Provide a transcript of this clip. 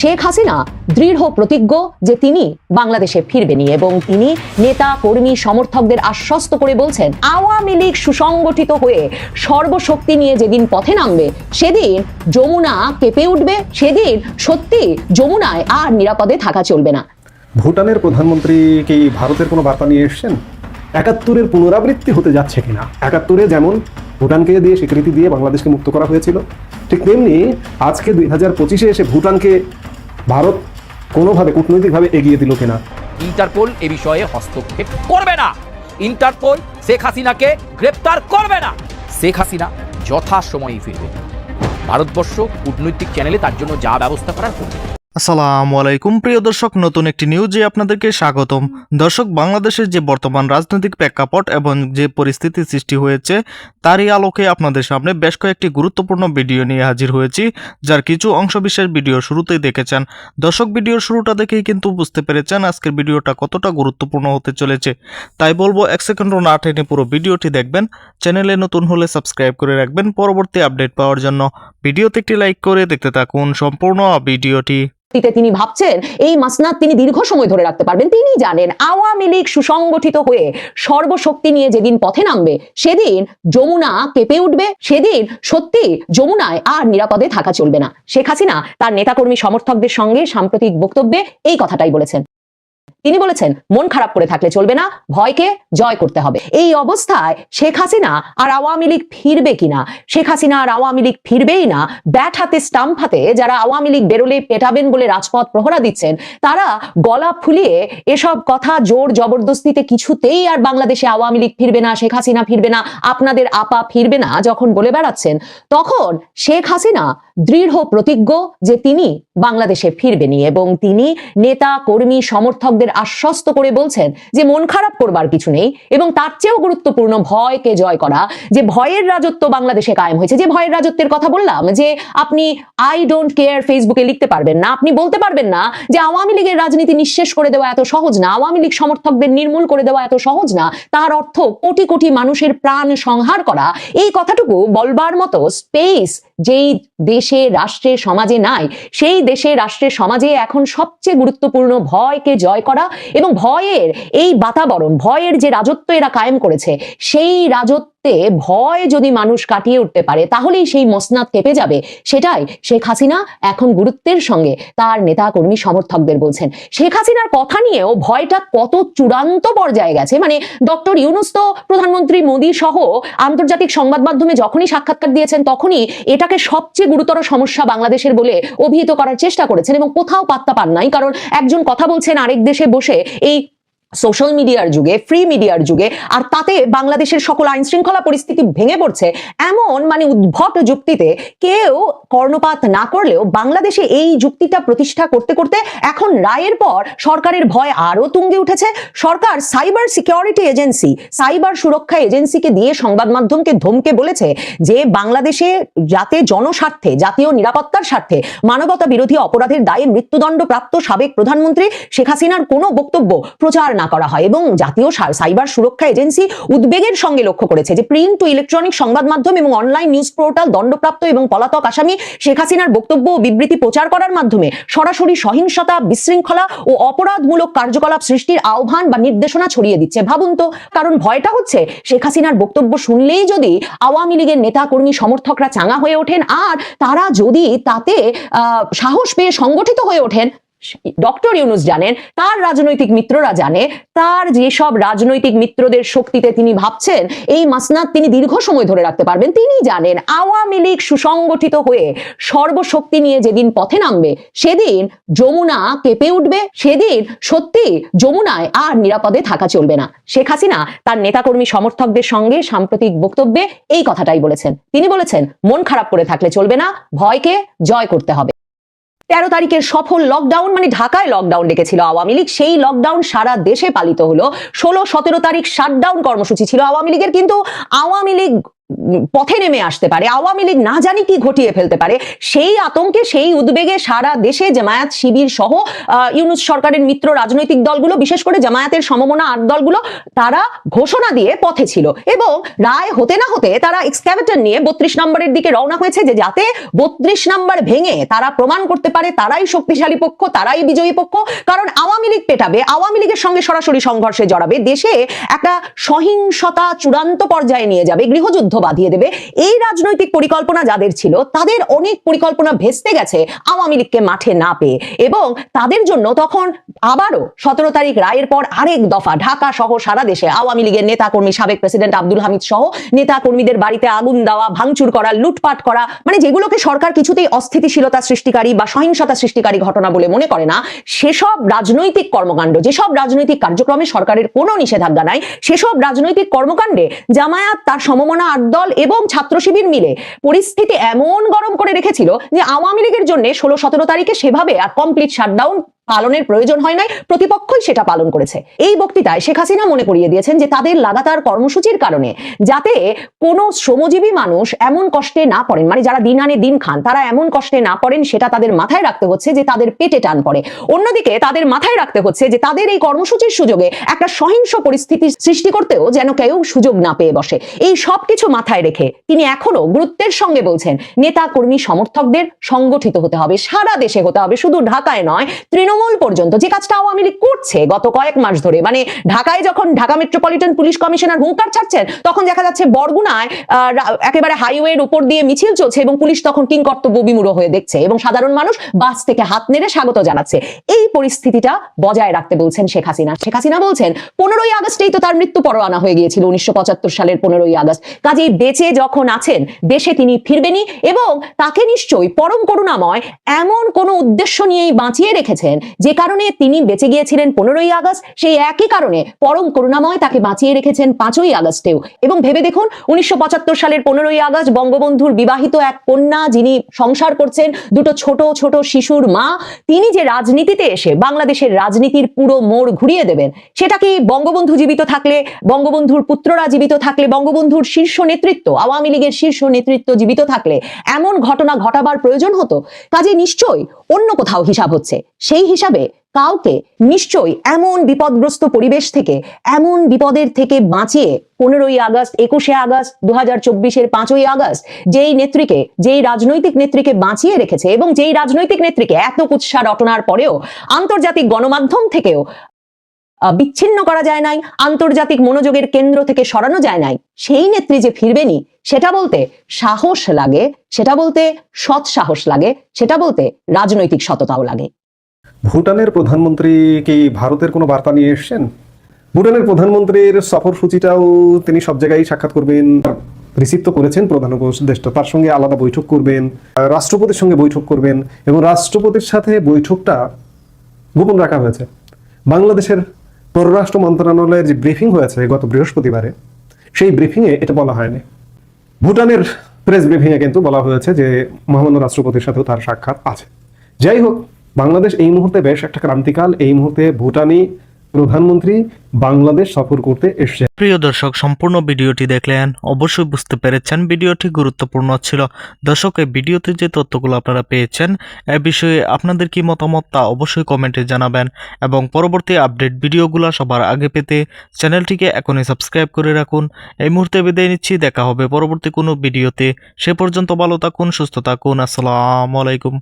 শেখ হাসিনা দৃঢ় প্রতিজ্ঞ যে তিনি বাংলাদেশে ফিরবেনই এবং তিনি নেতা কর্মী সমর্থকদের আশ্বস্ত করে বলছেন আওয়ামী লীগ সুসংগঠিত হয়ে সর্বশক্তি নিয়ে যেদিন পথে নামবে সেদিন যমুনা কেঁপে উঠবে, সেদিন সত্যি যমুনায় আর নিরাপদে থাকা চলবে না। ভুটানের প্রধানমন্ত্রী কি ভারতের কোনো বার্তা নিয়ে এসেছেন? ৭১-এর পুনরাবৃত্তি হতে যাচ্ছে কিনা? ৭১-এ যেমন ভুটানকে দিয়ে স্বীকৃতি দিয়ে বাংলাদেশকে মুক্ত করা হয়েছিল, ঠিক তেমনি আজকে ২০২৫-এ এসে ভুটানকে ভারত কোনোভাবে কূটনৈতিকভাবে এগিয়ে দিল কিনা? ইন্টারপোল এ বিষয়ে হস্তক্ষেপ করবে না। ইন্টারপোল শেখ হাসিনাকে গ্রেপ্তার করবে না। শেখ হাসিনা যথাসময়েই ফিরবে। ভারতবর্ষ কূটনৈতিক চ্যানেলে তার জন্য যা ব্যবস্থা করার করবে। আসসালামু আলাইকুম প্রিয় দর্শক, নতুন একটি নিউজে আপনাদেরকে স্বাগতম। দর্শক, বাংলাদেশের যে বর্তমান রাজনৈতিক প্রেক্ষাপট এবং যে পরিস্থিতি সৃষ্টি হয়েছে তারই আলোকে আপনাদের সামনে বেশ কয়েকটি গুরুত্বপূর্ণ ভিডিও নিয়ে হাজির হয়েছি, যার কিছু অংশবিশেষ ভিডিও শুরুতেই দেখেছেন। দর্শক, ভিডিওর শুরুটা দেখেই কিন্তু বুঝতে পেরেছেন আজকের ভিডিওটা কতটা গুরুত্বপূর্ণ হতে চলেছে। তাই বলবো 1 সেকেন্ডও না টেনে পুরো ভিডিওটি দেখবেন। চ্যানেলে নতুন হলে সাবস্ক্রাইব করে রাখবেন পরবর্তী আপডেট পাওয়ার জন্য। ভিডিওতে একটি লাইক করে দেখতে থাকুন সম্পূর্ণ ভিডিওটি। তিনি ভাবছেন এই মাসনাদ তিনি দীর্ঘ সময় ধরে রাখতে পারবেন। তিনি জানেন আওয়ামী লীগ সুসংগঠিত হয়ে সর্বশক্তি নিয়ে যেদিন পথে নামবে সেদিন যমুনা কেঁপে উঠবে, সেদিন সত্যি যমুনায় আর নিরাপদে থাকা চলবে না। শেখ হাসিনা তার নেতাকর্মী সমর্থকদের সঙ্গে সাম্প্রতিক বক্তব্যে এই কথাটাই বলেছেন। তিনি বলেছেন মন খারাপ করে থাকলে চলবে না, ভয়কে জয় করতে হবে। এই অবস্থায় শেখ হাসিনা আর আওয়ামী লীগ ফিরবে কিনা? শেখ হাসিনা আর আওয়ামী লীগ ফিরবেই না। ব্যাট হাতে স্টাম্প হাতে যারা আওয়ামী লীগ বেরোলে পেটাবেন বলে রাজপথ প্রহরা দিচ্ছেন, তারা গলা ফুলিয়ে এসব কথা জোর জবরদস্তিতে কিছুতেই আর বাংলাদেশে আওয়ামী লীগ ফিরবে না, শেখ হাসিনা ফিরবে না, আপনাদের আপা ফিরবে না যখন বলে বেড়াচ্ছেন, তখন শেখ হাসিনা দৃঢ় প্রতিজ্ঞ যে তিনি বাংলাদেশে ফিরবেনই এবং তিনি নেতা কর্মী সমর্থকদের আশ্বস্ত করে বলছেন যে মন খারাপ করবার কিছু নেই এবং তার চেয়েও গুরুত্বপূর্ণ ভয়কে জয় করা। যে ভয়ের রাজত্ব বাংলাদেশে কায়েম হয়েছে, যে ভয়ের রাজত্বের কথা বললাম, যে আপনি আই ডোন্ট কেয়ার ফেসবুকে লিখতে পারবেন না, আপনি বলতে পারবেন না যে আওয়ামী লীগের রাজনীতি নিঃশেষ করে দেওয়া এত সহজ না, আওয়ামী লীগ সমর্থকদের নির্মূল করে দেওয়া এত সহজ না, তার অর্থ কোটি কোটি মানুষের প্রাণ সংহার করা। এই কথাটুকু বলবার মতো স্পেস যেই দেশে রাষ্ট্রে সমাজে নাই, সেই দেশে রাষ্ট্রে সমাজে এখন সবচেয়ে গুরুত্বপূর্ণ ভয়কে জয় করা এবং ভয়ের এই বাতাবরণ, ভয়ের যে রাজত্ব এরা কায়েম করেছে, সেই রাজত্ব ভয় যদি মানুষ কাটিয়ে উঠতে পারে তাহলেই সেই মসনাদ কেঁপে যাবে। সেটাই শেখ হাসিনা এখন গুরুত্বের সঙ্গে তার নেতা কর্মী সমর্থকদের বলছেন। শেখ হাসিনার কথা নিয়েও ভয়টা কত চূড়ান্ত পর্যায়ে গেছে, মানে ডক্টর ইউনূস তো প্রধানমন্ত্রী মোদী সহ আন্তর্জাতিক সংবাদ মাধ্যমে যখনই সাক্ষাৎকার দিয়েছেন তখনই এটাকে সবচেয়ে গুরুতর সমস্যা বাংলাদেশের বলে অভিহিত করার চেষ্টা করেছেন এবং কোথাও পাত্তা পান নাই। কারণ একজন কথা বলছেন আরেক দেশে বসে এই সোশ্যাল মিডিয়ার যুগে, ফ্রি মিডিয়ার যুগে, আর তাতে বাংলাদেশের সকল আইন শৃঙ্খলা পরিস্থিতি ভেঙে পড়ছে এমন মানে উদ্ভট যুক্তিতে কেউ কর্ণপাত না করলেও বাংলাদেশে এই যুক্তিটা প্রতিষ্ঠা করতে করতে এখন রায়ের পর সরকারের ভয় আরো তুঙ্গে উঠেছে। সরকার সাইবার সিকিউরিটি এজেন্সি, সাইবার সুরক্ষা এজেন্সিকে দিয়ে সংবাদ মাধ্যমকে ধমকে বলেছে যে বাংলাদেশে যাতে জনস্বার্থে, জাতীয় নিরাপত্তার স্বার্থে মানবতা বিরোধী অপরাধের দায়ে মৃত্যুদণ্ডপ্রাপ্ত সাবেক প্রধানমন্ত্রী শেখ হাসিনার কোনো বক্তব্য প্রচার না করা হয়। এবং জাতীয় সাইবার সুরক্ষা এজেন্সি উদ্বেগের সঙ্গে লক্ষ্য করেছে যে প্রিন্ট ও ইলেকট্রনিক সংবাদ মাধ্যম এবং অনলাইন নিউজ পোর্টাল দণ্ডপ্রাপ্ত এবং পলাতক আসামি শেখ হাসিনার বক্তব্য ও বিবৃতি প্রচার করার মাধ্যমে সরাসরি সহিংসতা, বিশৃঙ্খলা ও অপরাধমূলক কার্যকলাপ সৃষ্টির আহ্বান বা নির্দেশনা ছড়িয়ে দিচ্ছে। ভাবুন তো, কারণ ভয়টা হচ্ছে শেখ হাসিনার বক্তব্য শুনলেই যদি আওয়ামী লীগের নেতা কর্মী সমর্থকরা চাঙা হয়ে ওঠেন আর তারা যদি তাতে সাহস পেয়ে সংগঠিত হয়ে ওঠেন, ডক্টর ইউনূস জানেন, তার রাজনৈতিক মিত্ররা জানে, তার যেসব রাজনৈতিক মিত্রদের শক্তিতে তিনি ভাবছেন এই মাসনাদ তিনি দীর্ঘ সময় ধরে রাখতে পারবেন, তিনি জানেন আওয়ামী লীগ সুসংগঠিত হয়ে সর্বশক্তি নিয়ে যেদিন পথে নামবে সেদিন যমুনা কেঁপে উঠবে, সেদিন সত্যি যমুনায় আর নিরাপদে থাকা চলবে না। শেখ হাসিনা তার নেতাকর্মী সমর্থকদের সঙ্গে সাম্প্রতিক বক্তব্যে এই কথাটাই বলেছেন। তিনি বলেছেন মন খারাপ করে থাকলে চলবে না, ভয়কে জয় করতে হবে। 13 তারিখের সফল লকডাউন, মানে ঢাকায় লকডাউন ডেকেছিল আওয়ামী লীগ, সেই লকডাউন সারা দেশে পালিত হলো। 16-17 তারিখ শাটডাউন কর্মসূচি ছিল আওয়ামী লীগের, কিন্তু আওয়ামী লীগ পথে নেমে আসতে পারে, আওয়ামী লীগ না জানি কি ঘটিয়ে ফেলতে পারে, সেই আতঙ্কে সেই উদ্বেগে সারা দেশে জামায়াত শিবির সহ ইউনূস সরকারের মিত্র রাজনৈতিক দলগুলো, বিশেষ করে জামায়াতের সমমনা 8 দলগুলো, তারা ঘোষণা দিয়ে পথে ছিল এবং রায় হতে না হতে তারা এক্সক্যাভেটর নিয়ে 32 নম্বরের দিকে রওনা হয়েছে, যে যাতে 32 নম্বর ভেঙে তারা প্রমাণ করতে পারে তারাই শক্তিশালী পক্ষ, তারাই বিজয়ী পক্ষ। কারণ আওয়ামী লীগ পেটাবে, আওয়ামী লীগের সঙ্গে সরাসরি সংঘর্ষে জড়াবে, দেশে একটা সহিংসতা চূড়ান্ত পর্যায়ে নিয়ে যাবে, গৃহযুদ্ধ বাঁধিয়ে দেবে। এই রাজনৈতিক পরিকল্পনা যাদের ছিল, তাদের অনেক পরিকল্পনা ভেস্তে গেছে আওয়ামী লীগকে মাঠে না পেয়ে, এবং তাদের জন্য তখন আবারও 17 তারিখ রায়ের পর আরেক দফা ঢাকা সহ সারা দেশে আওয়ামী লীগের নেতাকর্মী, সাবেক প্রেসিডেন্ট আব্দুল হামিদ সহ নেতাকর্মীদের বাড়িতে আগুন দেওয়া, ভাঙচুর করা, লুটপাট করা, মানে যেগুলোকে সরকার কিছুতেই অস্থিতিশীলতা সৃষ্টিকারী বা সহিংসতা সৃষ্টিকারী ঘটনা বলে মনে করে না, সেসব রাজনৈতিক কর্মকাণ্ড, যেসব রাজনৈতিক কার্যক্রমে সরকারের কোনো নিষেধাজ্ঞা নাই, সেসব রাজনৈতিক কর্মকাণ্ডে জামায়াত, তার সমমনা 8 দল এবং ছাত্র শিবির মিলে পরিস্থিতি এমন গরম করে রেখেছিল যে আওয়ামী লীগের জন্য 16-17 তারিখে সেভাবে আর কমপ্লিট শাটডাউন পালনের প্রয়োজন হয় নাই, প্রতিপক্ষই সেটা পালন করেছে। এই বক্তৃতায় শেখ হাসিনা মনে করিয়ে দিয়েছেন যে তাদের লাগাতার কর্মসূচির কারণে যাতে কোনো শ্রমজীবী মানুষ এমন কষ্টে না পড়েন, মানে যারা দিন আনে দিন খান, তারা এমন কষ্টে না পড়েন, সেটা তাদের মাথায় রাখতে হচ্ছে যে তাদের পেটে টান পড়ে। অন্যদিকে তাদের মাথায় রাখতে হচ্ছে যে তাদের এই কর্মসূচির সুযোগে একটা সহিংস পরিস্থিতি সৃষ্টি করতেও যেন কেউ সুযোগ না পেয়ে বসে। এই সব কিছু মাথায় রেখে তিনি এখনো গুরুত্বের সঙ্গে বলছেন, নেতা কর্মী সমর্থকদের সংগঠিত হতে হবে, সারা দেশে হতে হবে, শুধু ঢাকায় নয়, তৃণমূল পর্যন্ত, যে কাজটা আওয়ামী লীগ করছে গত কয়েক মাস ধরে। মানে ঢাকায় যখন ঢাকা মেট্রোপলিটন পুলিশ কমিশনার হুঙ্কার ছাড়ছেন, তখন দেখা যাচ্ছে বরগুনায় একেবারে হাইওয়ের উপর দিয়ে মিছিল চলছে এবং পুলিশ তখন কিংকর্তব্য বিমূঢ় হয়ে দেখছে এবং সাধারণ মানুষ বাস থেকে হাত নেড়ে স্বাগত জানাচ্ছে। এই পরিস্থিতিটা বজায় রাখতে বলছেন শেখ হাসিনা। শেখ হাসিনা বলছেন 15ই আগস্টেই তো তার মৃত্যু পরোয়ানা হয়ে গিয়েছিল, 1975 সালের 15ই আগস্ট। কাজেই বেঁচে যখন আছেন দেশে তিনি ফিরবেনই, এবং তাকে নিশ্চয়ই পরম করুণাময় এমন কোনো উদ্দেশ্য নিয়েই বাঁচিয়ে রেখেছেন যে কারণে তিনি বেঁচে গিয়েছিলেন 15ই আগস্ট, সেই একই কারণে পরম করুণাময় তাকে বাঁচিয়ে রেখেছেন 5ই আগস্টেও। এবং ভেবে দেখুন, 1975 সালের 15ই আগস্ট বঙ্গবন্ধুর বিবাহিত এক কন্যা, যিনি সংসার করছেন, দুটো ছোট ছোট শিশুর মা, তিনি যে রাজনীতিতে এসে বাংলাদেশের রাজনীতির পুরো মোড় ঘুরিয়ে দেবেন, সেটা কি বঙ্গবন্ধু জীবিত থাকলে, বঙ্গবন্ধুর পুত্ররা জীবিত থাকলে, বঙ্গবন্ধুর শীর্ষ নেতৃত্ব, আওয়ামী লীগের শীর্ষ নেতৃত্ব জীবিত থাকলে এমন ঘটনা ঘটাবার প্রয়োজন হতো? কাজে নিশ্চয়ই অন্য কোথাও হিসাব হচ্ছে। সেই হিসাবে কাউকে নিশ্চয়ই এমন বিপদগ্রস্ত পরিবেশ থেকে, এমন বিপদের থেকে বাঁচিয়ে 15ই আগস্ট, 21শে আগস্ট, 2024-এর 5ই আগস্ট যেই নেত্রীকে, যেই রাজনৈতিক নেত্রীকে বাঁচিয়ে রেখেছে, এবং যেই রাজনৈতিক নেত্রীকে এত কুৎসা রটনার পরেও আন্তর্জাতিক গণমাধ্যম থেকেও বিচ্ছিন্ন করা যায় নাই, আন্তর্জাতিক মনোযোগের কেন্দ্র থেকে সরানো যায় নাই, সেই নেত্রী যে ফিরবেনি, সেটা বলতে সাহস লাগে, সেটা বলতে সৎ সাহস লাগে, সেটা বলতে রাজনৈতিক সততাও লাগে। ভুটানের প্রধানমন্ত্রী কি ভারতের কোনো বার্তা নিয়ে এসেছেন? ভুটানের প্রধানমন্ত্রীর সফর সূচিটাও তিনি সব জায়গায় সাক্ষাৎ করবেন, রিসিভ তো করেছেন প্রধান উপদেষ্টা, তার সঙ্গে আলাদা বৈঠক করবেন, রাষ্ট্রপতির সঙ্গে বৈঠক করবেন, এবং রাষ্ট্রপতির সাথে বৈঠকটা গোপন রাখা হয়েছে। বাংলাদেশের পররাষ্ট্র মন্ত্রণালয়ের যে ব্রিফিং হয়েছে গত বৃহস্পতিবারে, সেই ব্রিফিংয়ে এটা বলা হয়নি। ভুটানের প্রেস ব্রিফিংয়ে কিন্তু বলা হয়েছে যে মহামান্য রাষ্ট্রপতির সাথেও তার সাক্ষাৎ আছে। যাই হোক, বাংলাদেশ এই মুহূর্তে বেশ একটা ক্রান্তিকাল। এই মুহূর্তে ভুটানি প্রধানমন্ত্রী বাংলাদেশ সফর করতে এসছে। প্রিয় দর্শক, সম্পূর্ণ ভিডিওটি দেখলেন, অবশ্যই বুঝতে পেরেছেন ভিডিওটি গুরুত্বপূর্ণ ছিল। দর্শক, এই ভিডিওতে যে তথ্যগুলো আপনারা পেয়েছেন, এ বিষয়ে আপনাদের কি মতামত তা অবশ্যই কমেন্টে জানাবেন, এবং পরবর্তী আপডেট ভিডিওগুলো সবার আগে পেতে চ্যানেলটিকে এখনই সাবস্ক্রাইব করে রাখুন। এই মুহূর্তে বিদায় নিচ্ছি, দেখা হবে পরবর্তী কোনো ভিডিওতে। সে পর্যন্ত ভালো থাকুন, সুস্থ থাকুন। আসসালামু আলাইকুম।